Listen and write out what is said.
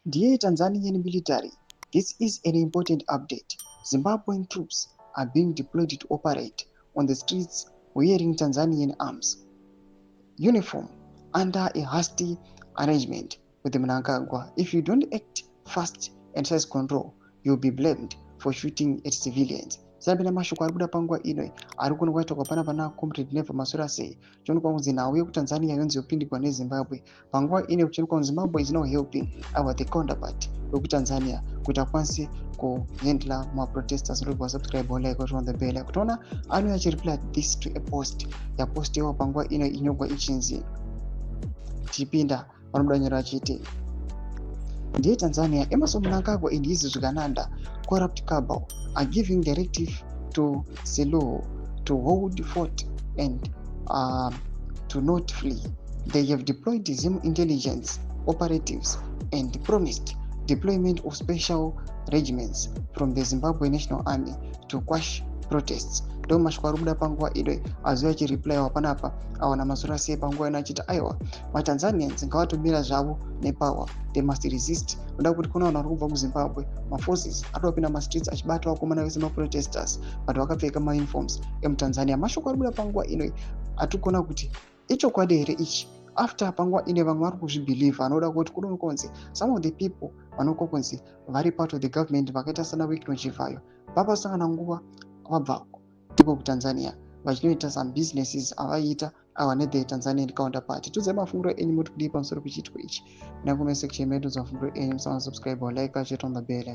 Dear Tanzanian military, this is an important update. Zimbabwean troops are being deployed to operate on the streets wearing Tanzanian arms, uniform, under a hasty arrangement with the Mnangagwa. If you don't act fast and size control, you'll be blamed for shooting at civilians. Sabina mashoko ari kuda panguva ino ari kunowaita kwapana pana comrade Neva Masura sei chionekwa kunzi nawo yekutanzania yonzi yopindikwa neZimbabwe panguva ino kuchionekwa kunzi Zimbabwe is now helping our the counterpart wekutanzania kuti akwanise kuhandla maprotesters ndokuva subscribe or like on the bell kutiona ano achireply this to a post yapostiwa panguva ino inogwa ichinzi chipinda vanodanyira chiti Dear Tanzania, Emerson Mnangagwa and his Zvikananda corrupt cabal are giving directive to Selo to hold fort and to not flee. They have deployed Zim intelligence operatives and promised deployment of special regiments from the Zimbabwe National Army to quash protests. Ndo mashoko kuda panguva ino azuva achireply wapanapa awana Masura sei panguva ino achiti aiwa maTanzanians ngavatomira zvavo nepower, they must resist. Ndoda kuti kuna vanhu vari kubva kuZimbabwe maforces atopinda mastreets achibata vakomana vese maprotesters but vakapfeka mauniforms emutanzania. Mashoko ari kuda panguva ino atikona kuti ichokwadi here ichi after panguva ine vamwe vari kuzvibhelieve anoda kuti kunokonzi some of the people vanokwa kunzi vari part of the government vakaita sana Wikinochivhayo vapasangana nguva vabvako ndipo kuTanzania vachinoita some businesses avaita ava the Tanzanian counterpart. Tudzai mafungiro enyu muri kudii pamusoro pechiitiko ichi. Nakume section medu mafungiro enyu, musana subscribe or like, check on the bell.